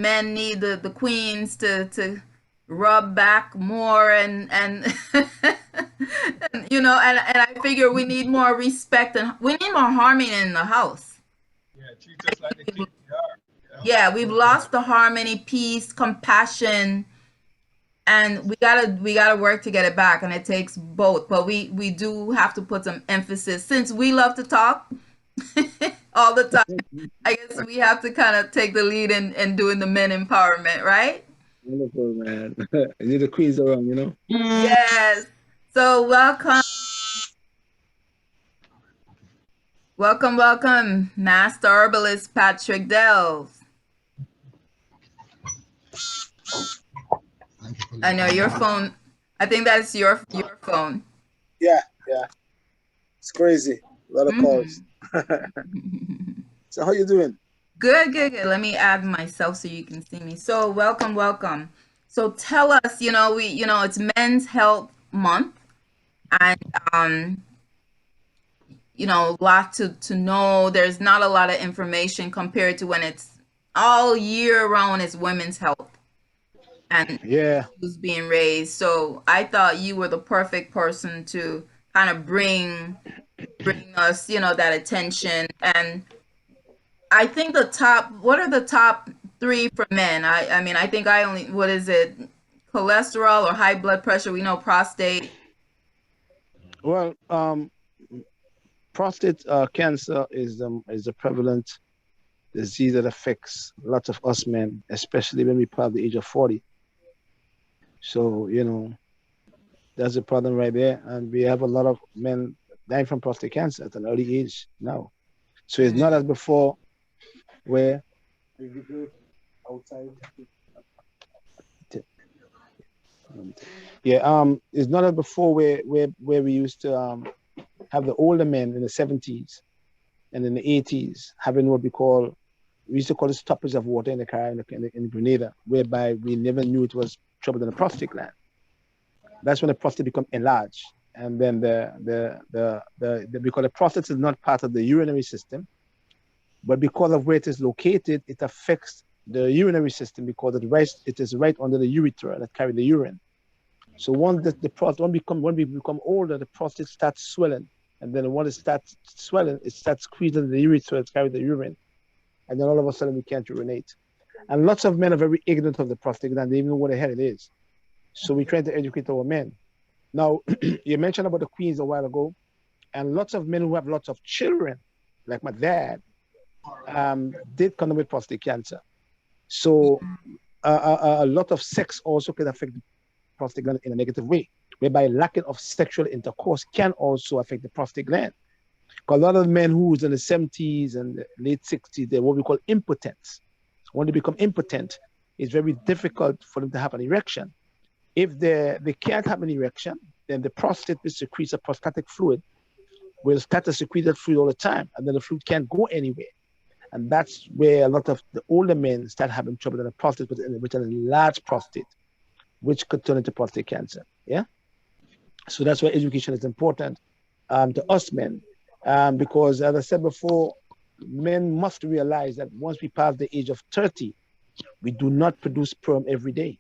men need the queens to rub back more and, and and I figure we need more respect and we need more harmony in the house. Yeah, treat us like the king we are. Yeah, we've lost the harmony, peace, compassion, and we gotta work to get it back, and it takes both. But we do have to put some emphasis since we love to talk all the time. Yeah. I guess we have to kind of take the lead in doing the men empowerment, right? Wonderful, man. You need a quiz around, you know? Yes. So welcome, Master Herbalist Patrick Delves. I know your phone. I think that's your phone. Yeah, yeah. It's crazy. A lot of calls. So how you doing? Good. Let me add myself so you can see me. So welcome. So tell us, it's Men's Health Month, and a lot to know. There's not a lot of information compared to when it's all year round. It's women's health and Yeah. who's being raised. So I thought you were the perfect person to kind of bring us, that attention. And I think what are the top three for men? I mean, I think I only, what is it? Cholesterol or high blood pressure. We know prostate. Well, prostate cancer is a prevalent disease that affects lots of us men, especially when we pass the age of 40. So, that's a problem right there. And we have a lot of men dying from prostate cancer at an early age now. So it's not as before where outside. Yeah, it's not as before where we used to have the older men in the 70s and in the 80s having what we used to call it stoppage of water in the Caribbean, in Grenada, whereby we never knew it was trouble in the prostate gland. That's when the prostate become enlarged. And then because the prostate is not part of the urinary system, but because of where it is located, it affects the urinary system because it is right under the urethra that carry the urine. So once when we become older, the prostate starts swelling, and then when it starts swelling, it starts squeezing the urethra that carry the urine, and then all of a sudden we can't urinate. And lots of men are very ignorant of the prostate gland; they even know what the hell it is. So we're trying to educate our men. Now, you mentioned about the queens a while ago, and lots of men who have lots of children, like my dad, did come with prostate cancer. So a lot of sex also can affect the prostate gland in a negative way, whereby lacking of sexual intercourse can also affect the prostate gland. Because a lot of men who's in the 70s and late 60s, they're what we call impotents. When they become impotent, it's very difficult for them to have an erection. If they can't have an erection, then the prostate, which secretes a prostatic fluid, will start to secrete that fluid all the time, and then the fluid can't go anywhere. And that's where a lot of the older men start having trouble in the prostate with an enlarged prostate, which could turn into prostate cancer. Yeah. So that's why education is important to us men, because as I said before, men must realize that once we pass the age of 30, we do not produce sperm every day.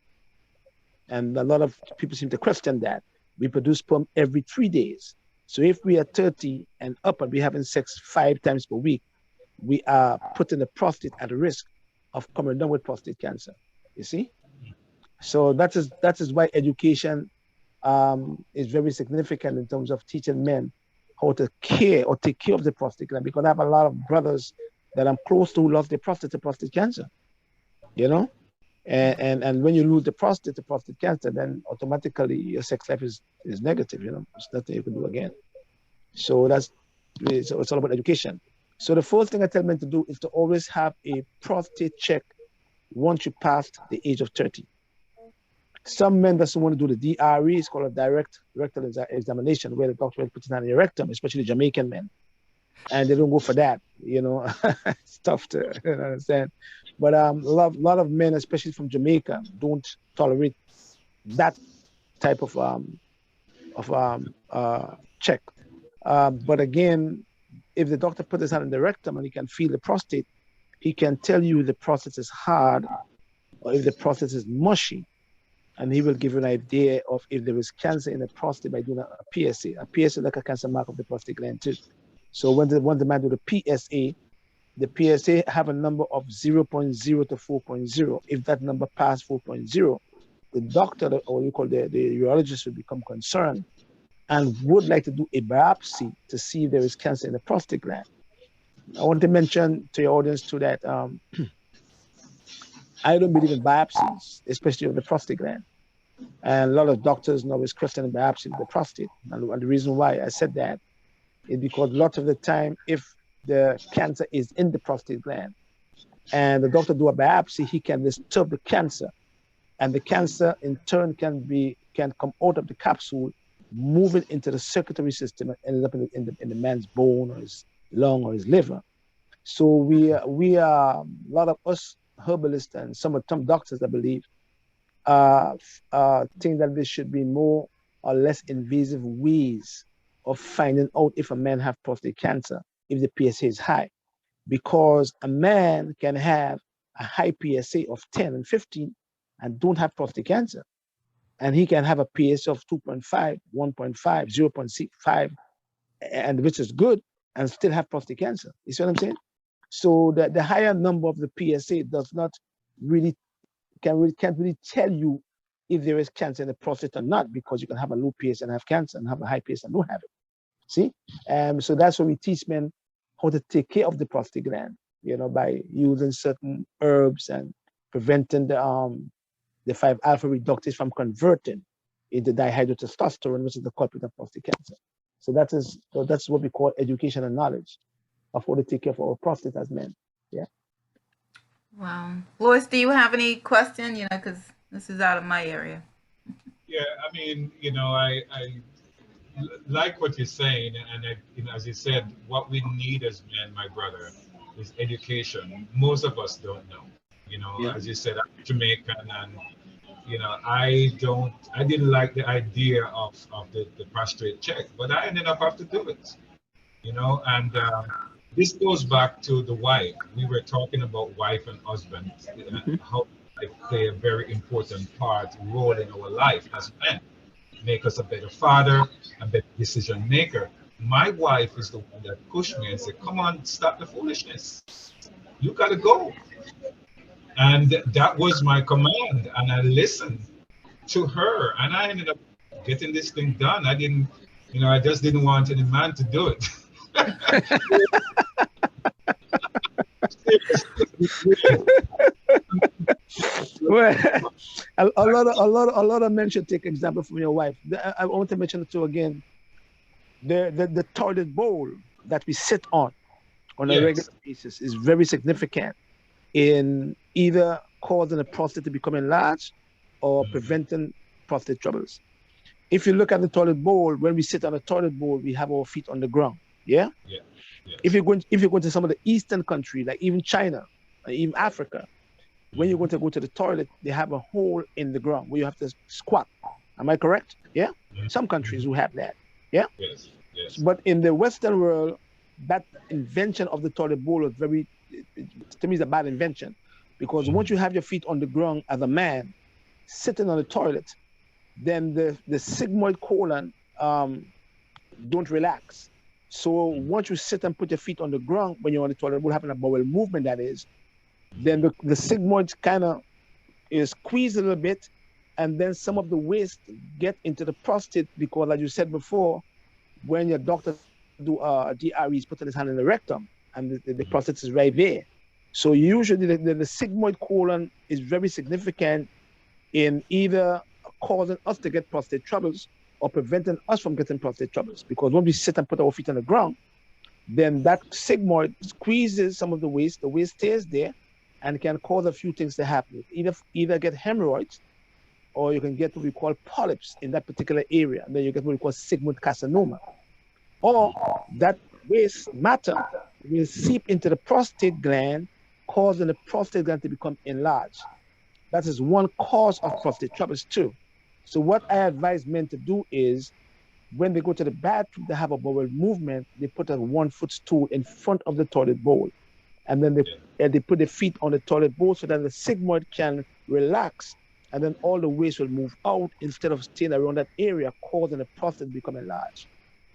And a lot of people seem to question that. We produce sperm every 3 days. So if we are 30 and up and we're having sex 5 times per week, we are putting the prostate at risk of coming down with prostate cancer. You see? So that is why education is very significant in terms of teaching men how to care or take care of the prostate gland. Because I have a lot of brothers that I'm close to who lost their prostate to prostate cancer. You know? And when you lose the prostate to prostate cancer, then automatically your sex life is negative, you know. There's nothing you can do again. So it's all about education. So the first thing I tell men to do is to always have a prostate check once you pass the age of 30. Some men doesn't want to do the DRE, it's called a direct rectal examination, where the doctor puts it on your rectum, especially Jamaican men. And they don't go for that, you know. It's tough to understand. But a lot of men, especially from Jamaica, don't tolerate that type of check. But again, if the doctor puts his hand in the rectum and he can feel the prostate, he can tell you the prostate is hard or if the prostate is mushy. And he will give you an idea of if there is cancer in the prostate by doing a PSA. A PSA is like a cancer mark of the prostate gland too. So when the man do the PSA have a number of 0.0 to 4.0. If that number pass 4.0, the doctor, or you call the urologist, will become concerned and would like to do a biopsy to see if there is cancer in the prostate gland. I want to mention to your audience too that I don't believe in biopsies, especially of the prostate gland. And a lot of doctors now is questioning biopsy of the prostate. And the reason why I said that is because lots of the time, if the cancer is in the prostate gland and the doctor do a biopsy, he can disturb the cancer. And the cancer in turn can come out of the capsule, moving into the circulatory system and end up in the man's bone or his lung or his liver. So we are a lot of us herbalists and some doctors, I believe, think that there should be more or less invasive ways of finding out if a man has prostate cancer if the PSA is high, because a man can have a high PSA of 10 and 15 and don't have prostate cancer, and he can have a PSA of 2.5, 1.5, 0.65, and which is good, and still have prostate cancer. You see what I'm saying? So the higher number of the PSA does not really can't really tell you if there is cancer in the prostate or not, because you can have a low PSA and have cancer, and have a high PSA and don't have it. See, so that's why we teach men how to take care of the prostate gland, by using certain herbs and preventing the 5-alpha reductase from converting into dihydrotestosterone, which is the culprit of prostate cancer. So that's what we call education and knowledge of how to take care of our prostate as men. Yeah. Wow. Louis, do you have any question? Because this is out of my area. Yeah, I mean, I like what you're saying, and as you said, what we need as men, my brother, is education. Most of us don't know. Yeah. As you said, I'm Jamaican, and I didn't like the idea of the prostate check, but I ended up having to do it. And this goes back to the wife. We were talking about wife and husband, how they play a very important role in our life as men. Make us a better father, a better decision maker. My wife is the one that pushed me and said, "Come on, stop the foolishness. You got to go." And that was my command. And I listened to her, and I ended up getting this thing done. I didn't, I just didn't want any man to do it. Well, a lot of men should take example from your wife. I want to mention it too again. The toilet bowl that we sit on a regular basis is very significant in either causing the prostate to become enlarged or preventing prostate troubles. If you look at the toilet bowl, when we sit on the toilet bowl, we have our feet on the ground. Yeah. Yeah. Yes. If you go to some of the eastern countries, like even China, or even Africa, when you're going to go to the toilet, they have a hole in the ground where you have to squat. Am I correct? Yeah. Some countries who have that. Yeah. Yes. Yes. But in the Western world, that invention of the toilet bowl is to me, is a bad invention, because once you have your feet on the ground as a man, sitting on the toilet, then the sigmoid colon don't relax. So once you sit and put your feet on the ground when you're on the toilet, will happen a bowel movement, that is, then the sigmoid kind of is squeezed a little bit, and then some of the waste get into the prostate, because like you said before, when your doctor do DRE, he's putting his hand in the rectum, and the prostate is right there. So usually the sigmoid colon is very significant in either causing us to get prostate troubles or preventing us from getting prostate troubles. Because when we sit and put our feet on the ground, then that sigmoid squeezes some of the waste stays there, and can cause a few things to happen. Either get hemorrhoids, or you can get what we call polyps in that particular area, and then you get what we call sigmoid carcinoma. Or that waste matter will seep into the prostate gland, causing the prostate gland to become enlarged. That is one cause of prostate troubles too. So what I advise men to do is, when they go to the bathroom, they have a bowel movement, they put a 1-foot stool in front of the toilet bowl. And then they put their feet on the toilet bowl so that the sigmoid can relax, and then all the waste will move out instead of staying around that area, causing the prostate to become enlarged.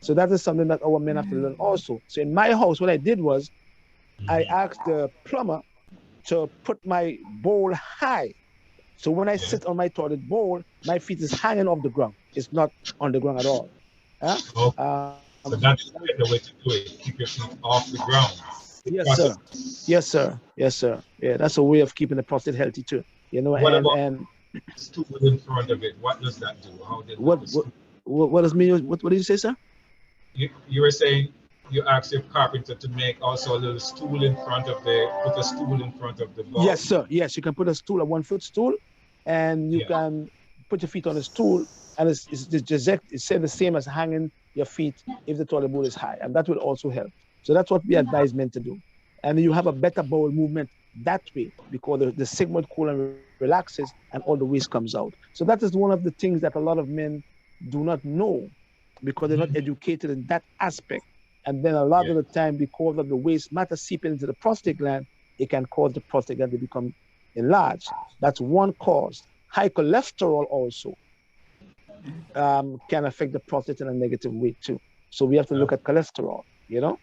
So that is something that our men have to learn also. So in my house, what I did was I asked the plumber to put my bowl high. So when I sit on my toilet bowl, my feet is hanging off the ground. It's not on the ground at all. Huh? Okay. So that is That is, the way to do it. Keep your feet off the ground. yes, Prostate. sir. Yes, sir. Yes, sir. Yeah, that's a way of keeping the prostate healthy too. You know, What about and stool in front of it? What does that do? How did what the what stool? what does mean? What did you say, sir? You were saying you asked your carpenter to make also a little stool in front of the put a stool in front of the Yes, bowl. sir. Yes, you can put a stool, a 1 foot stool, and you Yeah. can put your feet on the stool, and it's say the same as hanging your feet if the toilet bowl is high, and that will also help. So that's what we advise men to do, and you have a better bowel movement that way because the sigmoid colon relaxes and all the waste comes out. So that is one of the things that a lot of men do not know because they're not Mhm. educated in that aspect. And then a lot Yeah. of the time, because of the waste matter seeping into the prostate gland, it can cause the prostate gland to become enlarged. That's one cause. High cholesterol also can affect the prostate in a negative way too. So we have to look at cholesterol, you know,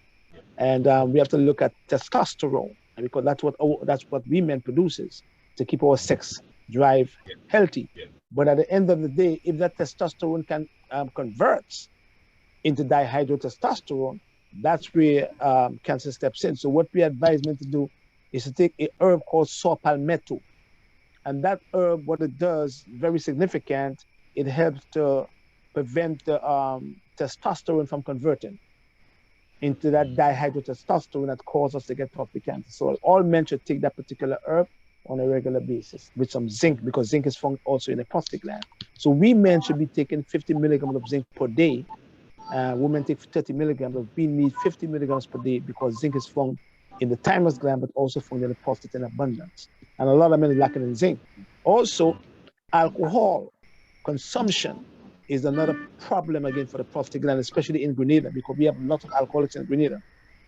and we have to look at testosterone because that's what women produces to keep our sex drive Yeah. healthy. Yeah. But at the end of the day, if that testosterone can convert into dihydrotestosterone, that's where cancer steps in. So what we advise men to do is to take a herb called saw palmetto. And that herb, what it does, very significant, it helps to prevent the testosterone from converting into that dihydrotestosterone that causes us to get prostate cancer. So all men should take that particular herb on a regular basis with some zinc because zinc is found also in the prostate gland. So we men should be taking 50 milligrams of zinc per day. Women take 30 milligrams, but we need 50 milligrams per day because zinc is found in the thymus gland, but also found in the prostate in abundance. And a lot of men are lacking in zinc. Also, alcohol consumption is another problem again for the prostate gland, especially in Grenada, because we have lots of alcoholics in Grenada.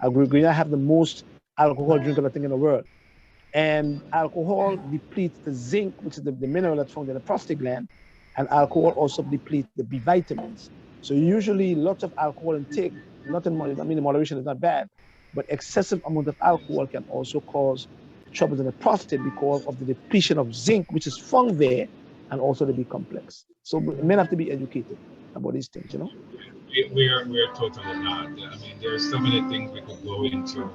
Grenada have the most alcohol drinkers, I think, in the world. And alcohol depletes the zinc, which is the mineral that's found in the prostate gland, and alcohol also depletes the B vitamins. So usually lots of alcohol intake, not in I mean moderation is not bad, but excessive amount of alcohol can also cause troubles in the prostate because of the depletion of zinc, which is found there, and also the B complex. So men have to be educated about these things, you know? We're totally not. I mean, there's so many things we could go into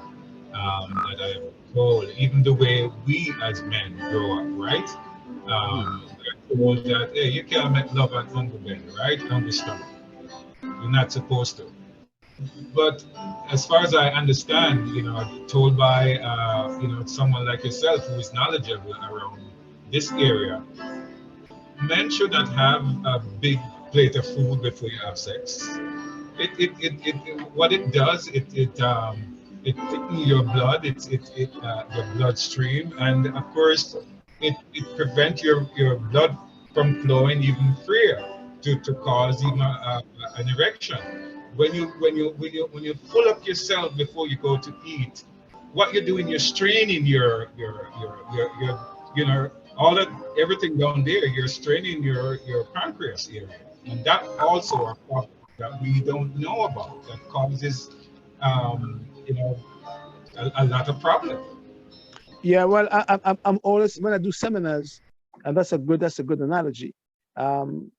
that I am told. Even the way we as men grow up, right? We're told that hey, you can't make love at hungry belly, right? Hungry stomach. You're not supposed to. But as far as I understand, told by someone like yourself who is knowledgeable around this area, men should not have a big plate of food before you have sex. It what it does, it thickens your blood, your bloodstream, and of course it prevents your blood from flowing even freer to cause even an erection. When you pull up yourself before you go to eat, what you're doing, you're straining your all that everything down there. You're straining your pancreas area, and that also a problem that we don't know about that causes um, you know a lot of problems. Yeah, well, I'm always when I do seminars, and that's a good analogy. Um,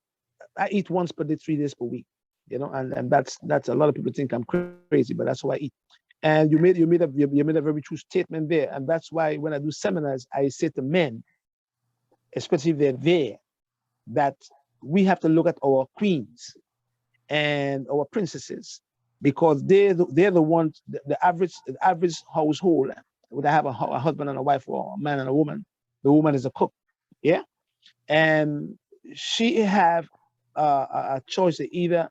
I eat once per day, 3 days per week, and that's a lot of people think I'm crazy, but that's how I eat. And you made a very true statement there, and that's why when I do seminars, I say to men, especially if they're there, that we have to look at our queens and our princesses because they're the ones the average household would have a husband and a wife or a man and a woman. The woman is a cook, yeah, and she have a choice to either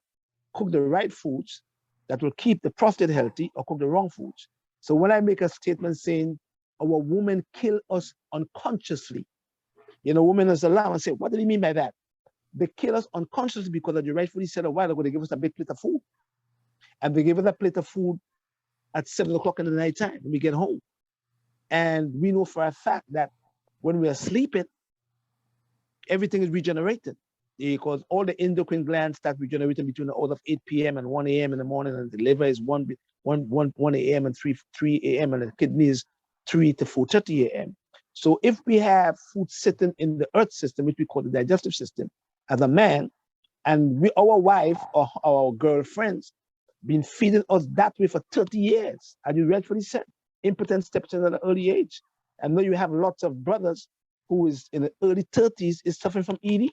cook the right foods that will keep the prostate healthy or cook the wrong foods. So when I make a statement saying our women kill us unconsciously, women is alarmed and say, what do you mean by that? They kill us unconsciously because, as you rightfully said a while ago, they give us a big plate of food. And they give us that plate of food at 7 o'clock in the night time when we get home. And we know for a fact that when we are sleeping, everything is regenerated because all the endocrine glands start regenerating between the hours of 8 p.m. and 1 a.m. in the morning, and the liver is 1 a.m. and 3 a.m. and the kidneys 3 to 4:30 a.m. So if we have food sitting in the earth system, which we call the digestive system, as a man, and our wife or our girlfriends been feeding us that way for 30 years, and you rightfully said, impotence steps in at an early age. And now you have lots of brothers who is in the early 30s is suffering from ED,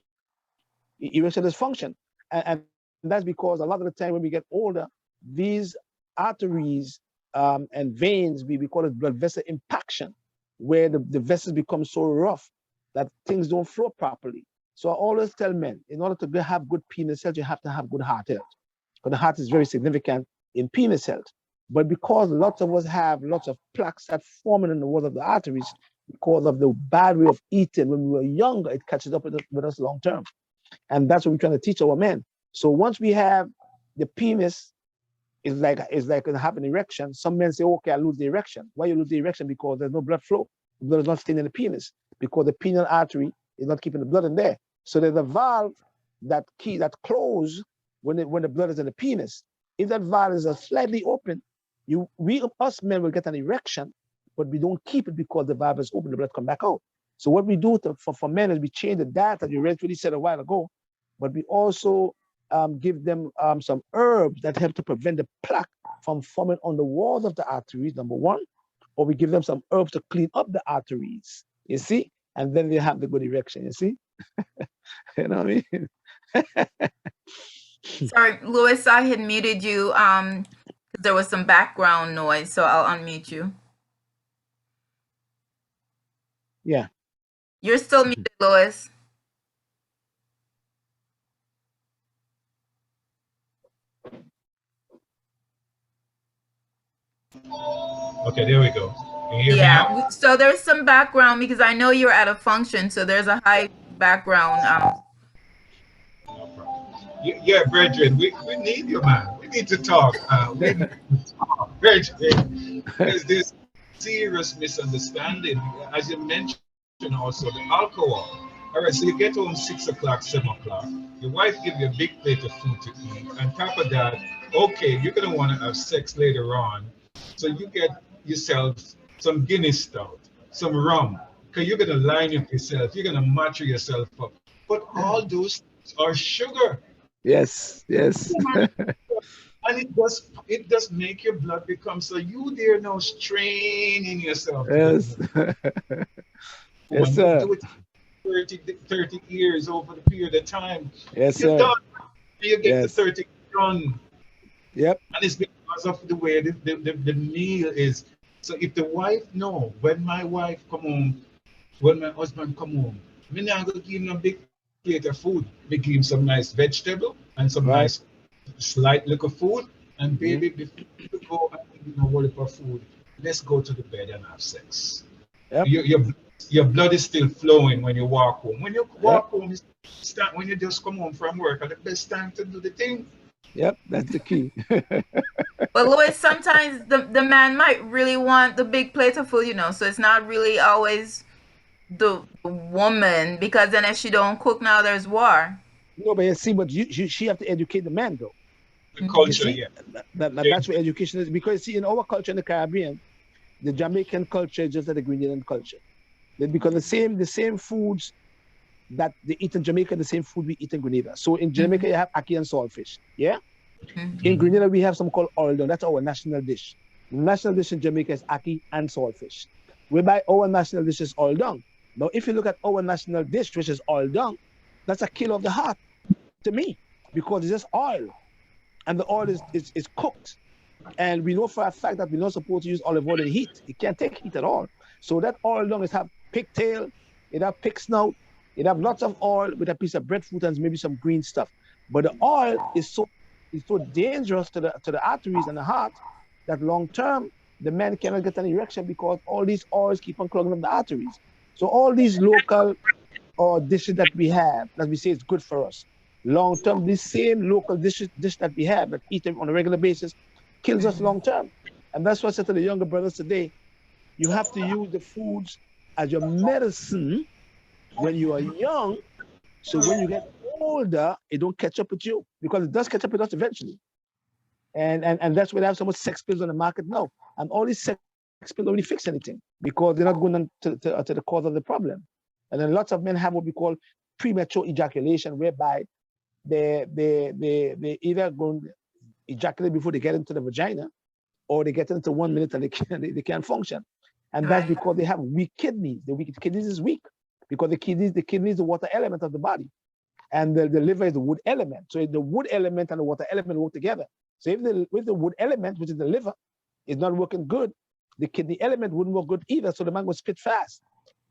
erectile dysfunction. And that's because a lot of the time when we get older, these arteries and veins, we call it blood vessel impaction, where the vessels become so rough that things don't flow properly. So I always tell men, in order to have good penis health, you have to have good heart health. Because the heart is very significant in penis health. But because lots of us have lots of plaques that forming in the walls of the arteries, because of the bad way of eating when we were younger, it catches up with us long term. And that's what we're trying to teach our men. So once we have the penis, it's like have an erection. Some men say, okay, I lose the erection. Why you lose the erection? Because there's no blood flow. The blood is not staying in the penis because the penile artery is not keeping the blood in there. So there's a valve that close when the blood is in the penis. If that valve is slightly open, us men will get an erection, but we don't keep it because the valve is open, the blood come back out. So what we do for men is we change the diet, as you really said a while ago, but we also give them some herbs that help to prevent the plaque from forming on the walls of the arteries, number one, or we give them some herbs to clean up the arteries, you see, and then they have the good erection, you see. You know what I mean? Sorry, Louis, I had muted you. There was some background noise, so I'll unmute you. Yeah. You're still muted, Louis. Okay, there we go. Can you hear me now? So there's some background because I know you're at a function, so there's a high background. No problem. Yeah, brethren, we need you, man. We need to talk. We need to talk, brethren. There's this serious misunderstanding, as you mentioned also, the alcohol. All right, so you get home 6 o'clock, 7 o'clock. Your wife gives you a big plate of food to eat. On top of that, okay, you're going to want to have sex later on. So you get yourself some Guinness stout, some rum, because you're going to line up yourself. You're going to mature yourself up. But all those things are sugar. Yes, yes. And it does make your blood become so you there now straining yourself. Yes. Yes, sir. You do it 30 years over the period of time. Yes, You're sir. done. You get the 30 done. Yep. And it's because of the way the meal is. So if the wife know, when my wife come home, when my husband come home, me not gonna give him a big plate of food. Me give him some nice vegetable and some nice slight little food. And baby, before you go and worry for food, let's go to the bed and have sex. Yep. Your blood is still flowing when you walk home. When you walk home, when you just come home from work, at the best time to do the thing. Yep, that's the key. But Louis, sometimes the man might really want the big plate of food, so it's not really always the woman, because then if she don't cook now, there's war. No, but you see, but she have to educate the man, though. The culture, That's what education is. Because see, in our culture in the Caribbean, the Jamaican culture is just like the Grenadian culture. Because the same foods that they eat in Jamaica, the same food we eat in Grenada. So in Jamaica, you have ackee and saltfish. Yeah? In Grenada, we have something called oil down. That's our national dish. The national dish in Jamaica is ackee and saltfish. Whereby our national dish is oil down. Now, if you look at our national dish, which is oil down, that's a kill of the heart to me, because it's just oil. And the oil is cooked. And we know for a fact that we're not supposed to use olive oil in heat. It can't take heat at all. So that oil down is have pigtail, it have pig snout, it have lots of oil with a piece of breadfruit and maybe some green stuff. But the oil is so dangerous to the arteries and the heart that long term the man cannot get an erection because all these oils keep on clogging up the arteries. So all these local dishes that we have, that we say is good for us, long term, this same local dish that we have that eat on a regular basis kills us long term. And that's what I said to the younger brothers today. You have to use the foods as your medicine when you are young, So when you get older, it don't catch up with you, because it does catch up with us eventually. And that's why they have so much sex pills on the market now. And all these sex pills don't really fix anything, because they're not going on to the cause of the problem. And then lots of men have what we call premature ejaculation, whereby they either go ejaculate before they get into the vagina, or they get into 1 minute and they can't function. And that's because they have weak kidneys. The weak kidneys is weak, because the kidney is the water element of the body, and the liver is the wood element. So the wood element and the water element work together. So if the wood element, which is the liver, is not working good, the kidney element wouldn't work good either. So the man will spit fast.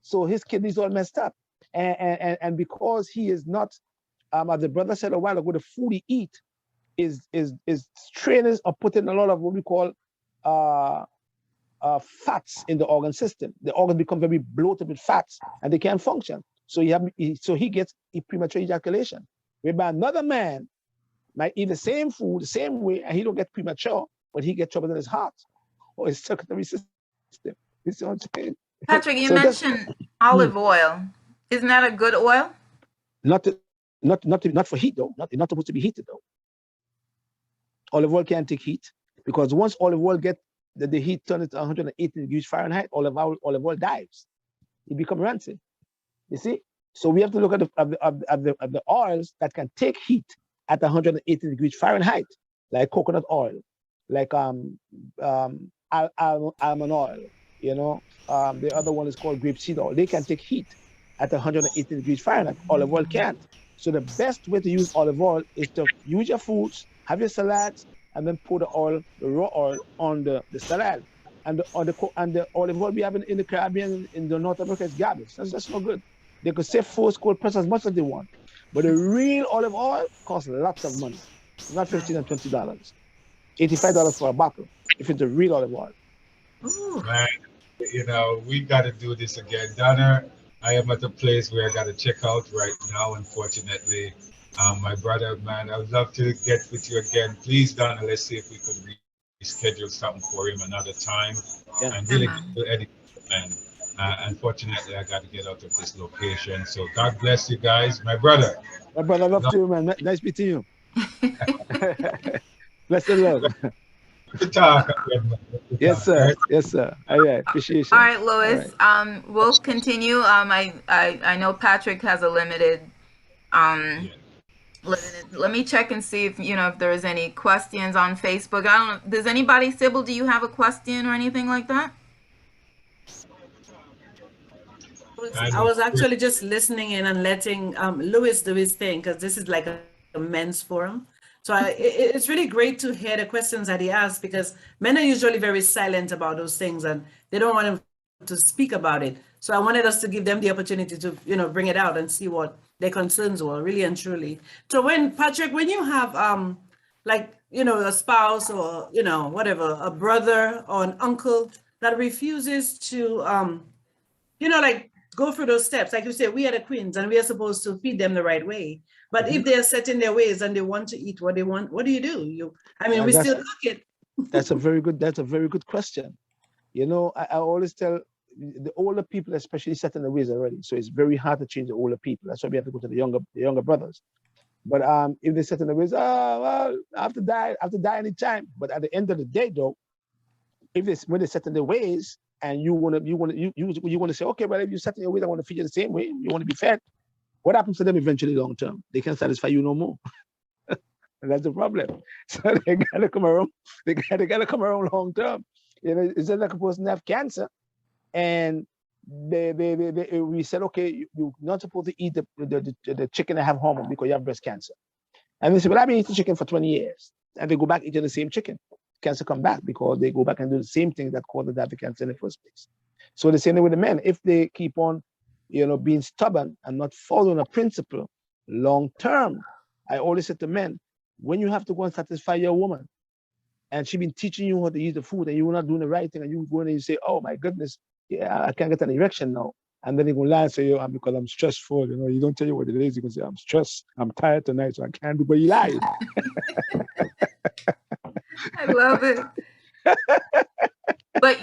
So his kidneys all messed up. And because he is not, as the brother said a while ago, the food he eat is trainers are putting a lot of what we call fats in the organ system. The organs become very bloated with fats, and they can't function. So he gets a premature ejaculation. Whereby another man might eat the same food the same way, and he don't get premature, but he gets trouble in his heart or his circulatory system. You see what I'm saying? Patrick, you mentioned olive oil. Isn't that a good oil? Not for heat though. Not supposed to be heated though. Olive oil can't take heat, because once olive oil get the heat turns to 180 degrees Fahrenheit, olive oil dies. It becomes rancid. You see? So we have to look at the oils that can take heat at 180 degrees Fahrenheit, like coconut oil, like almond oil. You know, the other one is called grapeseed oil. They can take heat at 180 degrees Fahrenheit. Olive oil can't. So the best way to use olive oil is to use your foods, have your salads, and then pour the raw oil on the salad. And the olive oil we have in the Caribbean, in the North America, is garbage. That's not good. They could say force cold press as much as they want, but the real olive oil costs lots of money. It's not $15 and $20, $85 for a bottle if it's a real olive oil. Man, we got to do this again, Donna. I am at a place where I got to check out right now, unfortunately. My brother, man, I would love to get with you again. Please, Donna, let's see if we could reschedule something for him another time. Yeah. And really good edit, man. Unfortunately, I got to get out of this location. So God bless you guys. My brother. My brother, love to you, man. Nice meeting you. Bless the love. Good talk. Yes, sir. Yes, sir. All right. Appreciate you. All right, Louis. All right. We'll continue. I know Patrick has a limited let me check and see if if there is any questions on Facebook. I don't know. Does anybody, Sybil, do you have a question or anything like that? I was actually just listening in and letting Louis do his thing, because this is like a men's forum. So it's really great to hear the questions that he asks, because men are usually very silent about those things and they don't want him to speak about it. So I wanted us to give them the opportunity to, bring it out and see what their concerns were, really and truly. So Patrick, when you have a spouse or, whatever, a brother or an uncle that refuses to, go through those steps, like you said, we are the queens and we are supposed to feed them the right way. But if they're set in their ways and they want to eat what they want, what do you do? We still cook it. That's a very good question. I always tell the older people, especially, set in their ways already. So it's very hard to change the older people. That's why we have to go to the younger brothers. But if they set in their ways, well, I have to die anytime. But at the end of the day, though, when they set in their ways, and you want to say, okay, well, if you set in your ways, I want to feed you the same way. You want to be fed. What happens to them eventually, long term? They can't satisfy you no more. And that's the problem. So they gotta come around. They gotta come around long term. It's just like a person have cancer, and we said, okay, you're not supposed to eat the chicken that have hormone because you have breast cancer. And they say, well, I've been eating chicken for 20 years, and they go back eating the same chicken. Cancer come back because they go back and do the same thing that caused the cancer in the first place. So the same thing with the men. If they keep on, being stubborn and not following a principle long term, I always say to men, when you have to go and satisfy your woman, and she's been teaching you how to use the food, and you're not doing the right thing, and you go in and you say, oh my goodness, yeah, I can't get an erection now. And then they gonna lie and say, because I'm stressful, you don't tell you what it is. You can say, I'm stressed, I'm tired tonight, so I can't do, but you lie. I love it. But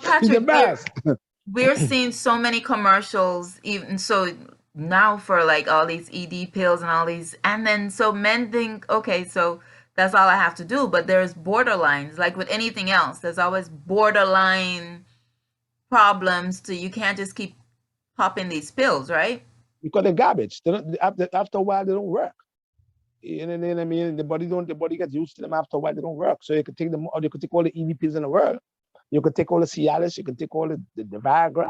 Patrick, we're seeing so many commercials, even so now for like all these ED pills and all these, and then so men think, okay, so that's all I have to do, but there's borderlines, like with anything else, there's always borderline problems to, you can't just keep popping these pills, right? Because they're garbage. They don't, after a while, they don't work. You know what I mean? The body gets used to them after a while, they don't work. So you could take them, or you could take all the ED pills in the world. You could take all the Cialis, you can take all the Viagra.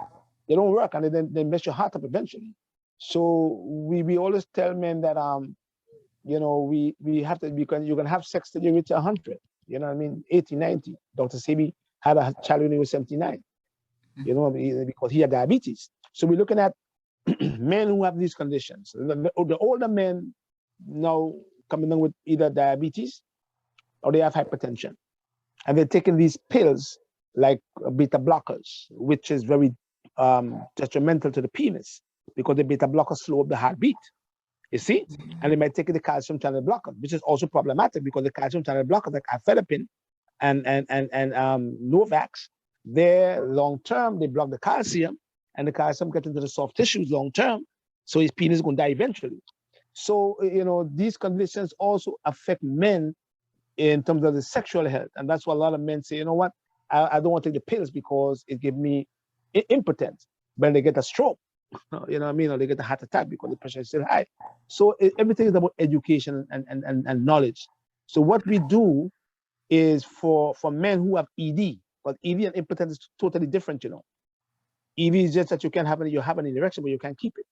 They don't work, and then they mess your heart up eventually. So we always tell men that you know, we have to, because you can have sex till you reach 100. You know what I mean? 80, 90. Dr. Sebi had a child when he was 79. You know, because he had diabetes. So we're looking at men who have these conditions. The older men now coming down with either diabetes or they have hypertension. And they're taking these pills like beta blockers, which is very detrimental to the penis because the beta blockers slow up the heartbeat. You see? And they might take the calcium channel blocker, which is also problematic because the calcium channel blockers like amphetamine and Novax, they're long term, they block the calcium, and the calcium gets into the soft tissues long term, so his penis is going to die eventually. So, you know, these conditions also affect men in terms of the sexual health. And that's why a lot of men say, you know what, I don't want to take the pills because it gives me impotence. But they get a stroke, you know what I mean? Or they get a heart attack because the pressure is still high. So everything is about education and knowledge. So what we do is for men who have ED, but ED and impotence is totally different, you know. ED is just that you can have you have an erection, but you can't keep it.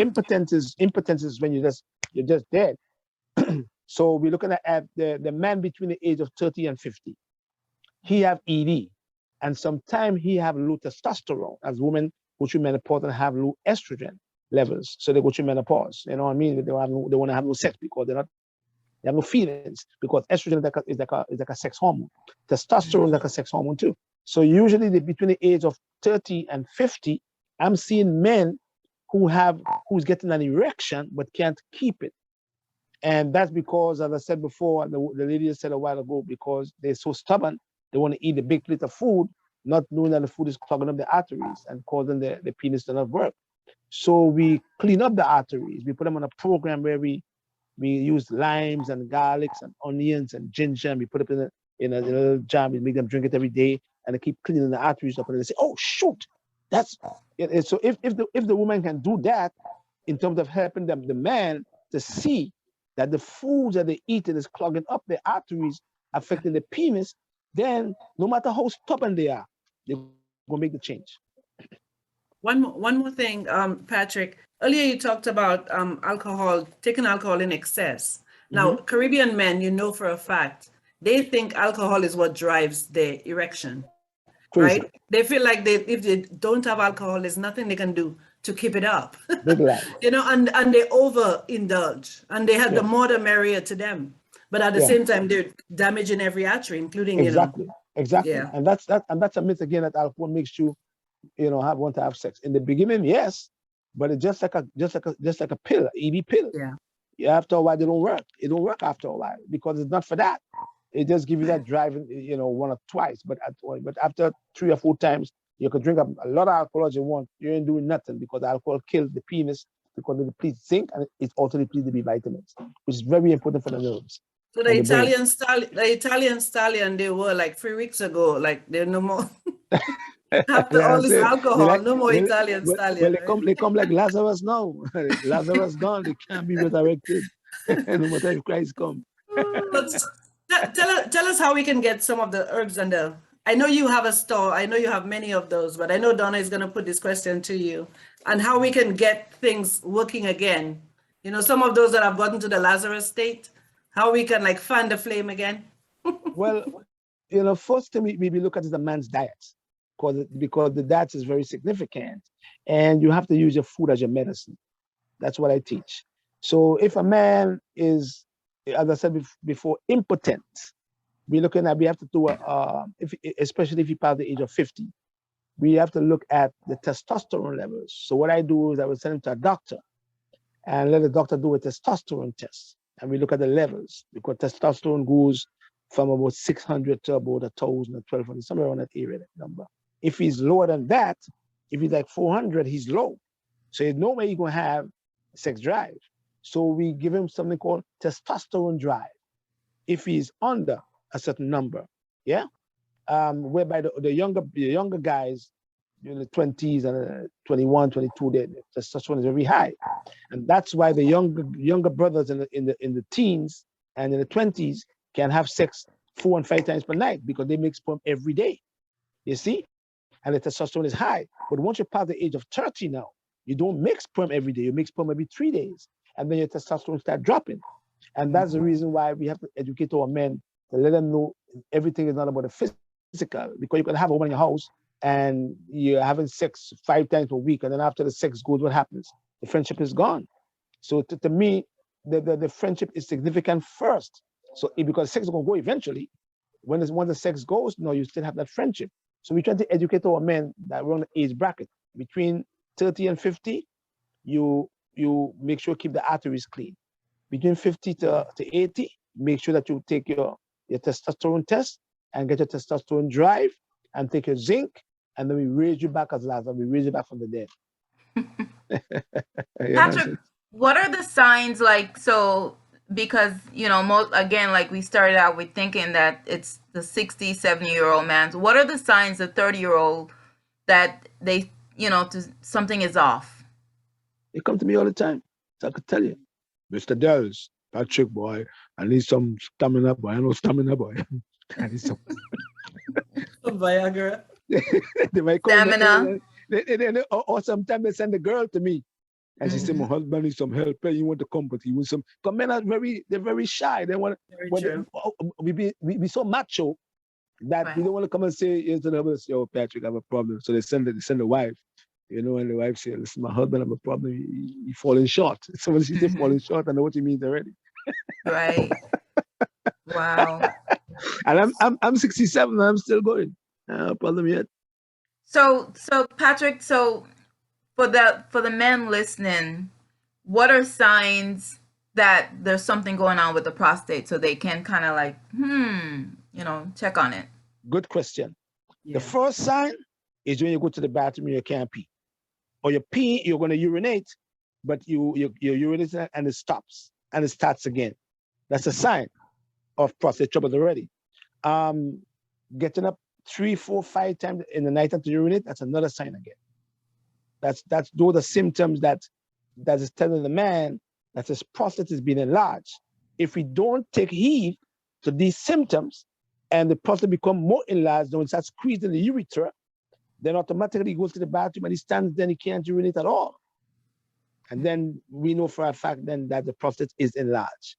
Impotence is when you're just dead. So we're looking at the man between the age of 30 and 50. He have ED, and sometimes he have low testosterone. As women go through menopause and have low estrogen levels, so they go through menopause. You know what I mean? They want to have no sex because they have no feelings, because estrogen is like a sex hormone. Testosterone is like a sex hormone too. So usually between the age of 30 and 50, I'm seeing men who's getting an erection but can't keep it. And that's because, as I said before, the lady said a while ago, because they're so stubborn, they want to eat a big plate of food, not knowing that the food is clogging up the arteries and causing the penis to not work. So we clean up the arteries. We put them on a program where we use limes and garlics and onions and ginger, and we put it in a little jar. We make them drink it every day, and they keep cleaning the arteries up. And they say, "Oh shoot, that's it." So if the woman can do that in terms of helping them, the man, to see that the foods that they eating is clogging up the arteries, affecting the penis, then no matter how stubborn they are, they're gonna make the change. One more thing, Patrick. Earlier you talked about alcohol, taking alcohol in excess. Now, Caribbean men, you know for a fact, they think alcohol is what drives their erection. Crazy. Right? They feel like if they don't have alcohol, there's nothing they can do to keep it up. You know, and they overindulge, and they have the more the merrier to them. But at the same time, they're damaging every artery, including exactly. Yeah. And that's a myth again, that alcohol makes you, want to have sex. In the beginning, yes, but it's just like a pill, ED pill. Yeah. After a while, they don't work. It don't work after a while because it's not for that. It just gives you that drive, one or twice. But after 3 or 4 times, you can drink a lot of alcohol as you want. You ain't doing nothing, because alcohol kills the penis, because it depletes zinc, and it also depletes the B vitamins, which is very important for the nerves. So the Italian stallion, they were like 3 weeks ago, like they're no more. After all this alcohol, no more Italian stallion. Well, they come like Lazarus now. Lazarus gone, they can't be resurrected. No matter if Christ come. Tell us how we can get some of the herbs and I know you have a store. I know you have many of those, but I know Donna is going to put this question to you, and how we can get things working again. Some of those that have gotten to the Lazarus state, how we can fan the flame again. Well, first thing we look at is the man's diet, because the diet is very significant, and you have to use your food as your medicine. That's what I teach. So if a man is, as I said before, impotent, we have to do especially if you pass the age of 50, we have to look at the testosterone levels. So what I do is I will send him to a doctor and let the doctor do a testosterone test. And we look at the levels, because testosterone goes from about 600 to about 1,000 or 1,200, somewhere around that area, that number. If he's lower than that, if he's like 400, he's low. So there's no way you're going to have sex drive. So we give him something called testosterone drive if he's under a certain number. Yeah. Whereby the younger guys, in the 20s and 21, 22, the testosterone is very high. And that's why the younger brothers in the teens and in the 20s can have sex 4 and 5 times per night because they make sperm every day. You see? And the testosterone is high. But once you pass the age of 30 now, you don't make sperm every day. You make sperm every 3 days. And then your testosterone start dropping. And that's the reason why we have to educate our men to let them know everything is not about the physical. Because you can have a woman in your house and you're having sex 5 times per week. And then after the sex goes, what happens? The friendship is gone. So to me, the friendship is significant first. So because sex is going to go eventually, once the sex goes, no, you still have that friendship. So we try to educate our men that we're on the age bracket. Between 30 and 50, you make sure keep the arteries clean. Between 50 to 80, make sure that you take your testosterone test and get your testosterone drive and take your zinc, and then we raise you back as Lazarus. We raise you back from the dead. Patrick, what are the signs like? So, because, again, like we started out with thinking that it's the 60, 70-year-old man. So what are the signs, the 30-year-old, that they, something is off? They come to me all the time. So I could tell you, Mr. Dells, Patrick, boy, I need some stamina, boy. I know stamina, boy. I need some. Some Viagra. They might call Stamina. Or sometimes they send a girl to me. And she said, my husband needs some help. You want to come, but he wants some. Because men are they're very shy. They want we be so macho that we don't want to come and say, yo, Patrick, I have a problem. So they send the wife, and the wife says, listen, my husband have a problem. He falling short. So when she say falling short, I know what he means already. Right. Wow. And I'm 67 and I'm still going. No problem yet. So Patrick, for the men listening, what are signs that there's something going on with the prostate so they can kind of like, check on it? Good question. Yeah. The first sign is when you go to the bathroom and you can't pee. Or you pee, you're going to urinate, but you urinate and it stops and it starts again. That's a sign of prostate trouble already. Getting up 3, 4, 5 times in the night to urinate, that's another sign again. That's those are symptoms that is telling the man that his prostate is being enlarged. If we don't take heed to these symptoms and the prostate become more enlarged, when it starts squeezing the urethra, then automatically he goes to the bathroom and he stands there and he can't urinate at all. And then we know for a fact then that the prostate is enlarged,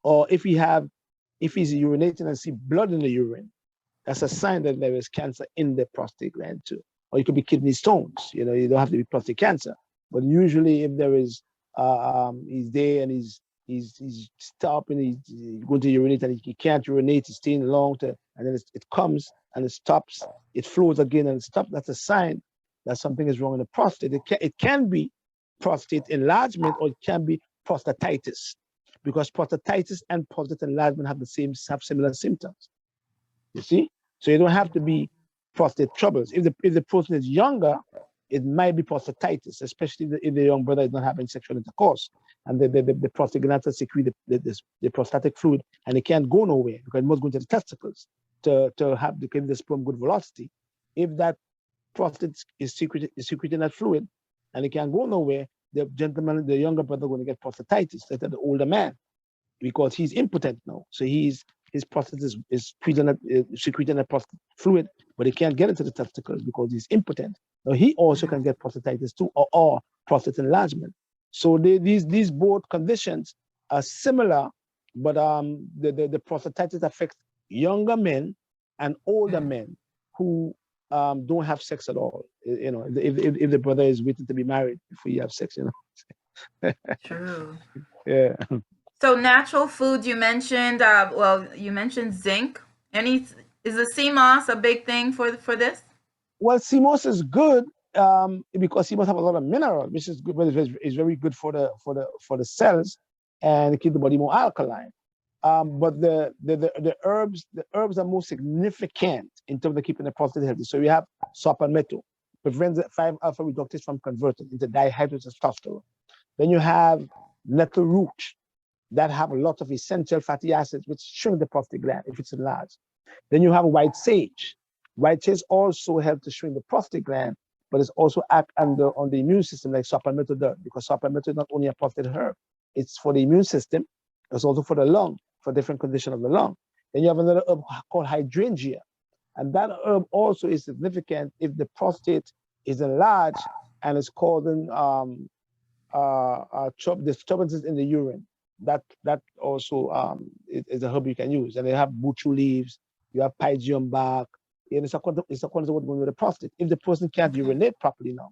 Or if he's urinating and see blood in the urine, that's a sign that there is cancer in the prostate gland too. Or it could be kidney stones. You don't have to be prostate cancer. But usually if there is, he's there and he's stopping, he's going to urinate and he can't urinate, he's staying long, and then it comes and it stops, it flows again and it stops. That's a sign that something is wrong in the prostate. It can be prostate enlargement or it can be prostatitis, because prostatitis and prostate enlargement have similar symptoms. You see? So you don't have to be prostate troubles. If the person is younger, it might be prostatitis, especially if the young brother is not having sexual intercourse, and the prostate gland secrete the prostatic fluid, and it can't go nowhere because it must go into the testicles to give the sperm good velocity. If that prostate is secreting that fluid, and it can't go nowhere, the younger brother, going to get prostatitis. That's the older man, because he's impotent now. So his prostate is secreting the prostate fluid, but he can't get into the testicles because he's impotent. Now he also can get prostatitis too, or prostate enlargement. So these both conditions are similar, but the prostatitis affects younger men and older men who don't have sex at all. If the brother is waiting to be married before you have sex, True. Yeah. So natural foods you mentioned. You mentioned zinc. Is the CMOS a big thing for this? Well, CMOS is good because CMOS have a lot of minerals, which is good. But it's very good for the cells and keep the body more alkaline. But the herbs are more significant in terms of keeping the prostate healthy. So we have saw palmetto, prevents the 5-alpha reductase from converting into dihydrotestosterone. Then you have nettle root that have a lot of essential fatty acids which shrink the prostate gland if it's enlarged. Then you have white sage. White sage also helps to shrink the prostate gland, but it's also act on the immune system like sapalmetto does, because sapalmetto is not only a prostate herb, it's for the immune system, it's also for the lung, for different condition of the lung. Then you have another herb called hydrangea, and that herb also is significant if the prostate is enlarged and it's causing disturbances in the urine. That also is a herb you can use. And they have buchu leaves, you have pygeum bark, and it's according to what's going on with the prostate. If the person can't urinate properly now,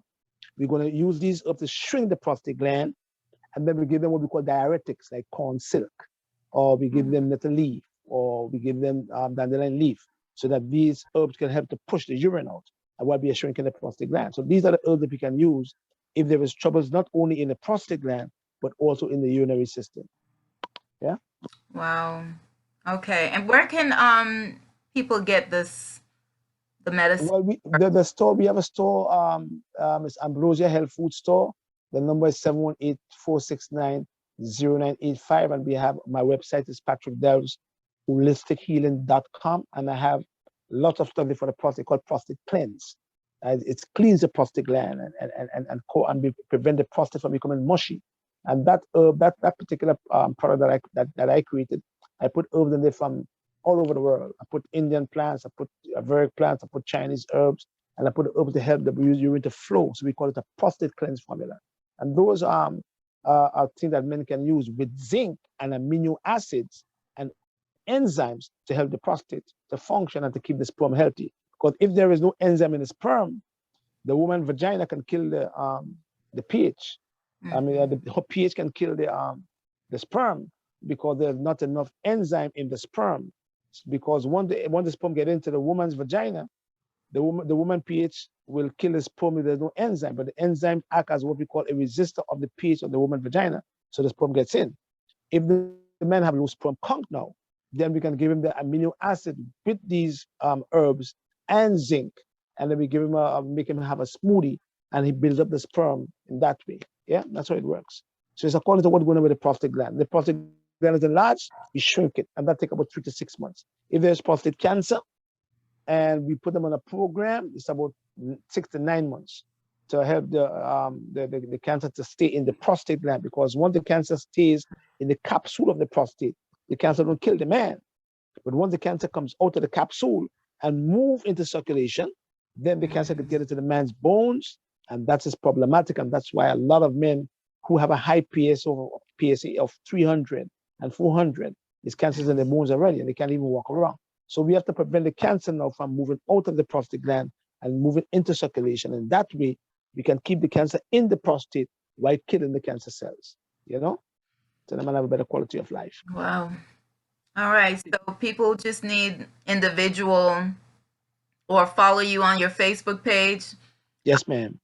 we're going to use these herbs to shrink the prostate gland, and then we give them what we call diuretics, like corn silk, or we give them nettle leaf, or we give them dandelion leaf, so that these herbs can help to push the urine out, and while we are shrinking the prostate gland. So these are the herbs that we can use if there is troubles not only in the prostate gland, but also in the urinary system. Yeah. Wow. Okay. And where can people get this, the medicine? Well, the store, we have a store, it's Ambrosia Health Food Store. The number is 718-469-0985. And we have, my website is patrickdelvesHolisticHealing.com. And I have lots of stuff for the prostate called Prostate Cleanse. It cleans the prostate gland and prevent the prostate from becoming mushy. And that herb, that particular product that I created, I put herbs in there from all over the world. I put Indian plants, I put Averic plants, I put Chinese herbs, and I put herbs to help the urine to flow. So we call it a prostate cleanse formula. And those are things that men can use with zinc and amino acids and enzymes to help the prostate to function and to keep the sperm healthy. Because if there is no enzyme in the sperm, the woman's vagina can kill the pH. I mean, her pH can kill the sperm because there's not enough enzyme in the sperm. Because once the sperm get into the woman's vagina, the woman pH will kill the sperm if there's no enzyme. But the enzyme act as what we call a resistor of the pH of the woman's vagina, so the sperm gets in. If the men have low sperm count now, then we can give him the amino acid with these herbs and zinc, and then we give him make him have a smoothie, and he builds up the sperm in that way. Yeah, that's how it works. So it's according to what's going on with the prostate gland. The prostate gland is enlarged, we shrink it, and that takes about 3 to 6 months. If there's prostate cancer, and we put them on a program, it's about 6 to 9 months to help the cancer to stay in the prostate gland, because once the cancer stays in the capsule of the prostate, the cancer don't kill the man. But once the cancer comes out of the capsule and move into circulation, then the cancer could get into the man's bones, and that is problematic. And that's why a lot of men who have a high PSA of 300 and 400, is cancers in their bones already, and they can't even walk around. So we have to prevent the cancer now from moving out of the prostate gland and moving into circulation. And that way, we can keep the cancer in the prostate while killing the cancer cells, you know? So they might have a better quality of life. Wow. All right. So people just need individual or follow you on your Facebook page. Yes, ma'am.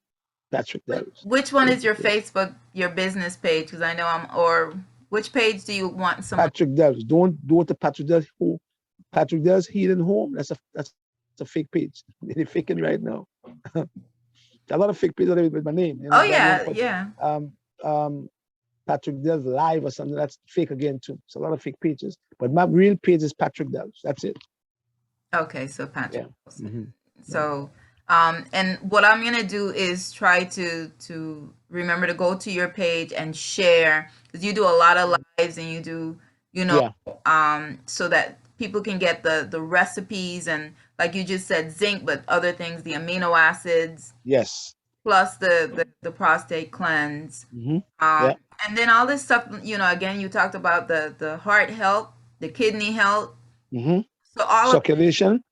Patrick Delves. Which one is your Facebook, your business page? Because I know or which page do you want someone? Patrick Delves. Don't do it to Patrick Delves. Patrick Delves Healing Home. That's a fake page. They're faking right now. A lot of fake pages with my name. You know, yeah. Patrick Delves Live or something, that's fake again too. It's a lot of fake pages. But my real page is Patrick Delves. That's it. Okay, so Patrick. Yeah. Mm-hmm. So and what I'm gonna do is try to remember to go to your page and share, because you do a lot of lives and you do, so that people can get the recipes and, like you just said, zinc, but other things, the amino acids. Yes. Plus the prostate cleanse. Mm-hmm. And then all this stuff, again, you talked about the heart health, the kidney health. Mm-hmm. So all circulation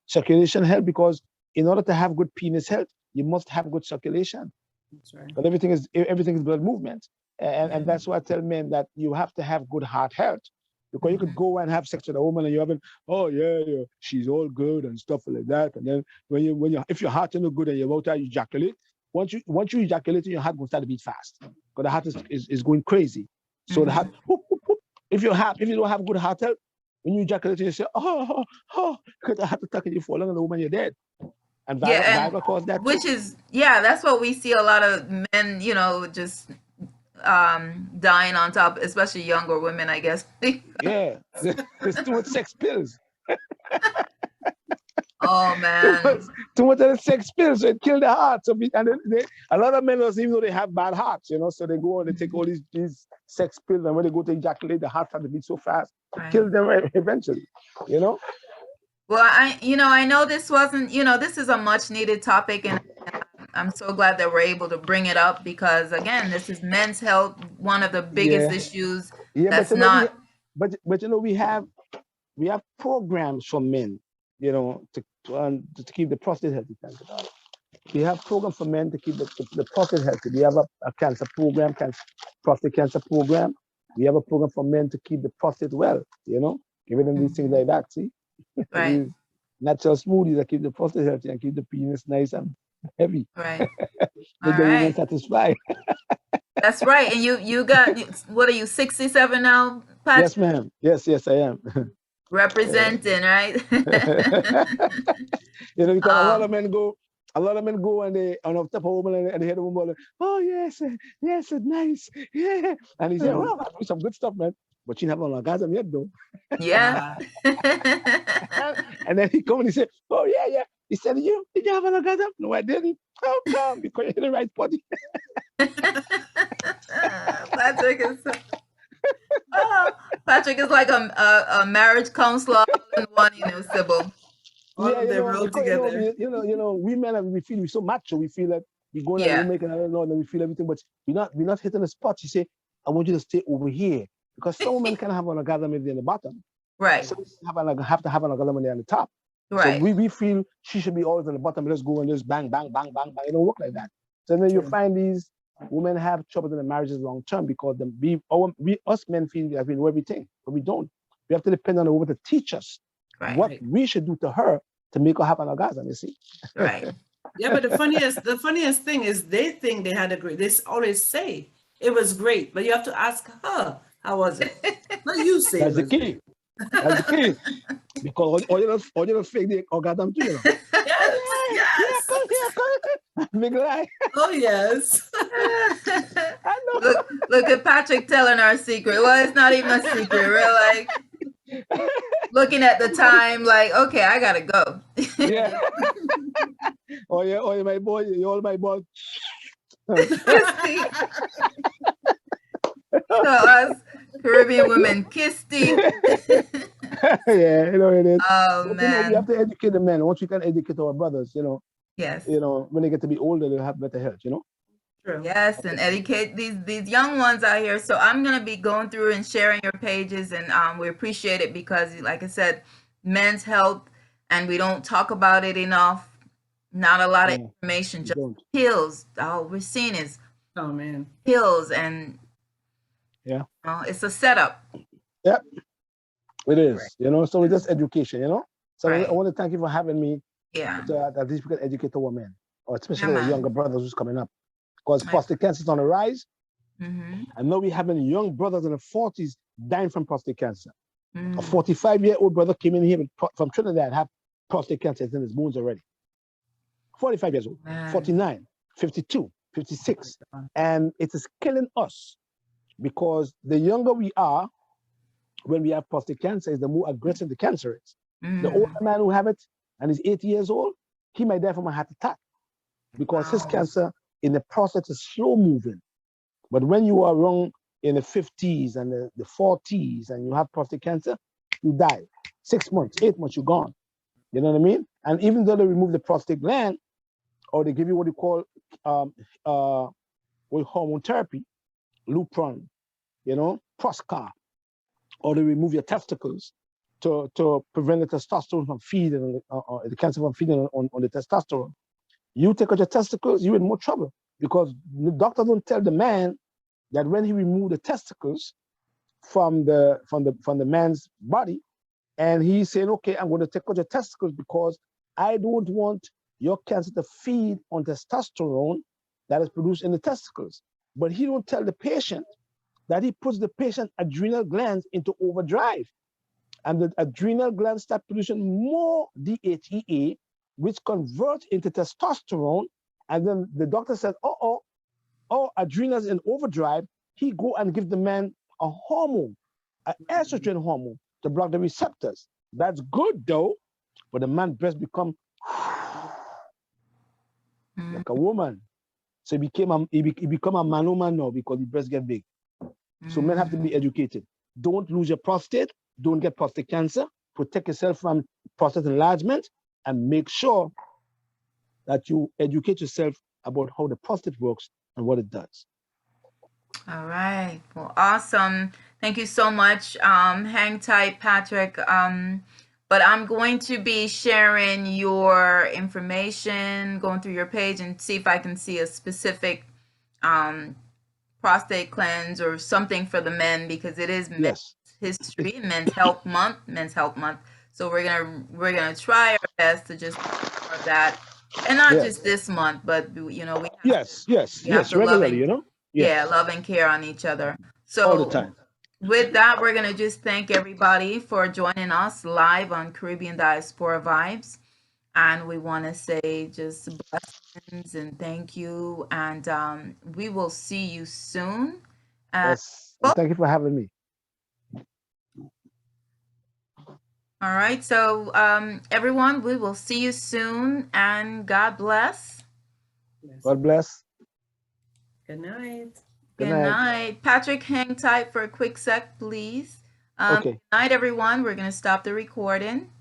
health, because in order to have good penis health, you must have good circulation. That's right. But everything is blood movement. And that's why I tell men that you have to have good heart health. Because you could go and have sex with a woman and you're having, she's all good and stuff like that. And then if your heart is not good and you're about to ejaculate, once you ejaculate, your heart will start to beat fast. Because the heart is going crazy. So the heart, if you don't have good heart health, when you ejaculate, you say, because the heart attack and you fall and the woman, you're dead. And Yeah, Viagra caused that and too. which is, yeah, that's what we see a lot of men, just dying on top, especially younger women, I guess. Yeah, there's too much sex pills. Oh Too much, man. too much of the sex pills, so it killed the heart. So and a lot of men don't even know they have bad hearts, so they go and they take all these sex pills, and when they go to ejaculate, the heart starts to beat so fast, it Right. kills them eventually. Well, I know this wasn't, this is a much needed topic, and I'm so glad that we're able to bring it up because, again, this is men's health, one of the biggest Yeah, issues yeah, but that's not. we have programs for men, to keep the prostate healthy. Thank God. We have programs for men to keep the prostate healthy. We have a cancer program, prostate cancer program. We have a program for men to keep the prostate well, giving them these things like that. See, Right, these natural smoothies that keep the prostate healthy and keep the penis nice and heavy. right. Make All the woman right. satisfied. That's right. And you got, what are you, 67 now, Yes, Patrick? ma'am. Yes, I am. Representing, right? Because um, a lot of men go and they on top of a woman and they hear the woman like, oh yes, yes, it's nice, yeah. And he said, well, that's some good stuff, man. But she haven't orgasm yet though. yeah. And then he come and he said, oh yeah. He said, did you have an orgasm? No, I didn't. How come? Because you're in the right body. Patrick is oh, Patrick is like a marriage counselor all in one, Sybil. All Yeah, of them roll because together. we men we feel we're so macho. We feel that we go and we Yeah, make another noise and we feel everything, but we're not hitting the spot. You say, I want you to stay over here because some women can have an orgasm if they're in the bottom. right, Some have to have an orgasm when they're on the top. So right. we feel she should be always on the bottom. Let's go and just bang, bang, bang, bang, bang. It don't work like that. So then you True. find these women have trouble in the marriages long term because us men feel that we know everything, but we don't. We have to depend on the woman to teach us Right, what we should do to her to make her have an orgasm. You see? right. Yeah, but the funniest thing is they think they had a great. They always say it was great, but you have to ask her how was it. Not you say That's it the was key. great. That's the key. Because all you don't fake the orgasm too. Yes. Come here. Big lie. Oh yes. I know. Look at Patrick telling our secret. Well, it's not even a secret. We're like looking at the time, like, okay, I gotta go. Yeah. Oh yeah, my boy, you all my boy. Kisty. Us Caribbean women, Kisty. Yeah, it is. Oh But, man. we have to educate the men. Once we can educate our brothers, Yes. when they get to be older, they'll have better health, True. Yes, and educate these young ones out here. So I'm gonna be going through and sharing your pages, and we appreciate it because, like I said, men's health, and we don't talk about it enough. Not a lot of information, just don't. pills. All we're seeing is Oh man. pills, and Yeah. it's a setup. Yep. It is, so it's just education, So Right. I want to thank you for having me. Yeah. So at least we can educate our men, or especially Yeah, the man. younger brothers who's coming up. Because Right. prostate cancer is on the rise. Mm-hmm. I know we're having young brothers in the 40s dying from prostate cancer. Mm. A 45-year-old brother came in here from Trinidad, have prostate cancer in his bones already. 45 years old, Man. 49, 52, 56. And it is killing us because the younger we are when we have prostate cancer is the more aggressive the cancer is. Mm. The older man who have it and is 80 years old, he might die from a heart attack because his Wow. cancer in the prostate is slow moving. But when you are wrong in the 50s and the 40s and you have prostate cancer, you die. 6 months, 8 months, you're gone. You know what I mean? And even though they remove the prostate gland, or they give you what you call hormone therapy, Lupron, Proscar, or they remove your testicles to prevent the testosterone from feeding, the cancer from feeding on the testosterone. You take out your testicles, you're in more trouble because the doctor don't tell the man that when he remove the testicles from the man's body, and he's saying, okay, I'm going to take out your testicles because I don't want your cancer to feed on testosterone that is produced in the testicles. But he don't tell the patient that he puts the patient's adrenal glands into overdrive. And the adrenal glands start producing more DHEA, which converts into testosterone. And then the doctor said, oh, adrenals in overdrive. He go and give the man a hormone, an estrogen hormone, to block the receptors. That's good though, but the man breast become like a woman. So he became a man now because the breast get big. So men have to be educated. Don't lose your prostate. Don't get prostate cancer. Protect yourself from prostate enlargement, and make sure that you educate yourself about how the prostate works and what it does. All right. Well, awesome. Thank you so much. Hang tight, Patrick. But I'm going to be sharing your information, going through your page and see if I can see a specific prostate cleanse or something for the men, because it is Men's History, Men's Health Month. So we're gonna try our best to just cover that, and not just this month, but you know, we have to regularly, you know. Love and care on each other. So all the time. With that, we're gonna just thank everybody for joining us live on Caribbean Diaspora Vibes, and we want to say just blessings and thank you, and we will see you soon. Yes, thank you for having me. All right, so everyone, we will see you soon, and God bless. God bless. Good night. Good night. Patrick, hang tight for a quick sec, please. Okay. Good night, everyone. We're going to stop the recording.